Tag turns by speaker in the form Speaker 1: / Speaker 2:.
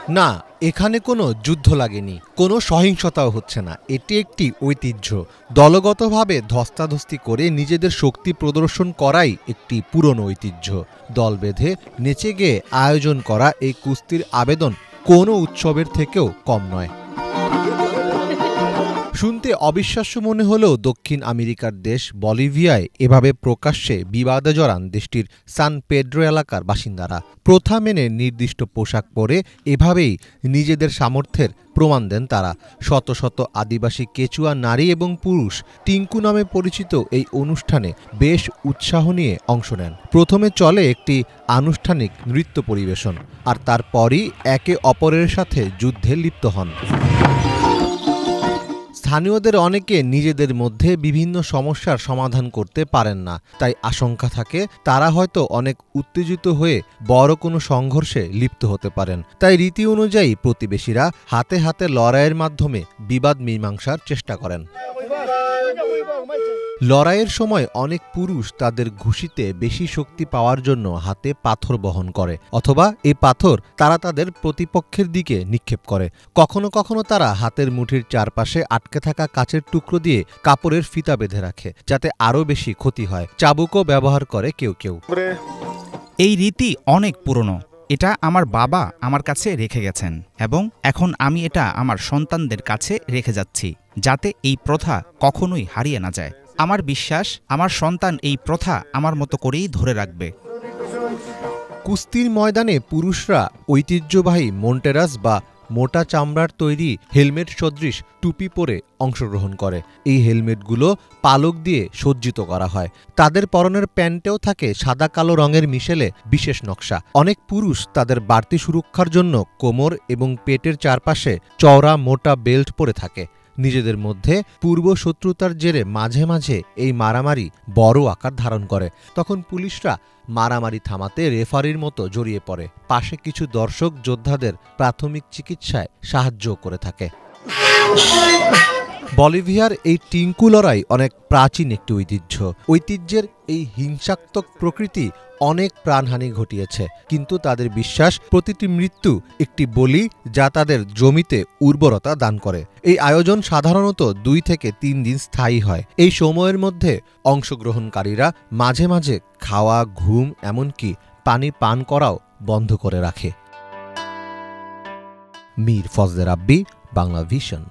Speaker 1: না, এখানে কোনো যুদ্ধ লাগেনি, কোনো সহিংসতাও হচ্ছে না। এটি একটি ঐতিহ্য। দলগতভাবে ধস্তাধস্তি করে নিজেদের শক্তি প্রদর্শন করাই একটি পুরনো ঐতিহ্য। দল বেঁধে নেচে গেয়ে আয়োজন করা এই কুস্তির আবেদন কোনো উৎসবের থেকেও কম নয়। শুনতে অবিশ্বাস্য মনে হলেও দক্ষিণ আমেরিকার দেশ বলিভিয়ায় এভাবে প্রকাশ্যে বিবাদে জড়ান দেশটির সান পেড্রো এলাকার বাসিন্দারা। প্রথা মেনে নির্দিষ্ট পোশাক পরে এভাবেই নিজেদের সামর্থ্যের প্রমাণ দেন তারা। শত শত আদিবাসী কেচুয়া নারী এবং পুরুষ টিঙ্কু নামে পরিচিত এই অনুষ্ঠানে বেশ উৎসাহ নিয়ে অংশ নেন। প্রথমে চলে একটি আনুষ্ঠানিক নৃত্য পরিবেশন, আর তারপরই একে অপরের সাথে যুদ্ধে লিপ্ত হন। স্থানীয়দের অনেকে নিজেদের মধ্যে বিভিন্ন সমস্যার সমাধান করতে পারেন না, তাই আশঙ্কা থাকে তারা হয়তো অনেক উত্তেজিত হয়ে বড় কোনো সংঘর্ষে লিপ্ত হতে পারেন। তাই রীতি অনুযায়ী প্রতিবেশীরা হাতে হাতে লড়াইয়ের মাধ্যমে বিবাদ মীমাংসার চেষ্টা করেন। লড়াইয়ের সময় অনেক পুরুষ তাদের ঘুষিতে বেশি শক্তি পাওয়ার জন্য হাতে পাথর বহন করে, অথবা এই পাথর তারা তাদের প্রতিপক্ষের দিকে নিক্ষেপ করে। কখনো কখনো তারা হাতের মুঠির চারপাশে আটকে থাকা কাচের টুকরো দিয়ে কাপড়ের ফিতা বেঁধে রাখে, যাতে আরও বেশি ক্ষতি হয়। চাবুকও ব্যবহার করে কেউ কেউ।
Speaker 2: এই রীতি অনেক পুরনো। এটা আমার বাবা আমার কাছে রেখে গেছেন এবং এখন আমি এটা আমার সন্তানদের কাছে রেখে যাচ্ছি, যাতে এই প্রথা কখনোই হারিয়ে না যায়। আমার বিশ্বাস আমার সন্তান এই প্রথা আমার মতো করেই ধরে রাখবে।
Speaker 1: কুস্তির ময়দানে পুরুষরা ঐতিহ্যবাহী মন্টেরাস বা মোটা চামড়ার তৈরি হেলমেট সদৃশ টুপি পরে অংশগ্রহণ করে। এই হেলমেটগুলো পালক দিয়ে সজ্জিত করা হয়। তাদের পরনের প্যান্টেও থাকে সাদা কালো রঙের মিশেলে বিশেষ নকশা। অনেক পুরুষ তাদের বাড়তি সুরক্ষার জন্য কোমর এবং পেটের চারপাশে চওড়া মোটা বেল্ট পরে থাকে। নিজেদের মধ্যে পূর্ব শত্রুতার জেরে মাঝে মাঝে এই মারামারি বড় আকার ধারণ করে। তখন পুলিশরা মারামারি থামাতে রেফারির মতো জড়িয়ে পড়ে। পাশে কিছু দর্শক যোদ্ধাদের প্রাথমিক চিকিৎসায় সাহায্য করে থাকে। বলিভিয়ার এই টিঙ্কু লড়াই অনেক প্রাচীন একটি ঐতিহ্য। ঐতিহ্যের এই হিংসাত্মক প্রকৃতি অনেক প্রাণহানি ঘটিয়েছে, কিন্তু তাদের বিশ্বাস প্রতিটি মৃত্যু একটি বলি, যা তাদের জমিতে উর্বরতা দান করে। এই আয়োজন সাধারণত 2 থেকে 3 দিন স্থায়ী হয়। এই সময়ের মধ্যে অংশগ্রহণকারীরা মাঝে মাঝে খাওয়া, ঘুম, এমনকি পানি পান করাও বন্ধ করে রাখে। মীর ফজলে রাব্বী, বাংলা ভিশন।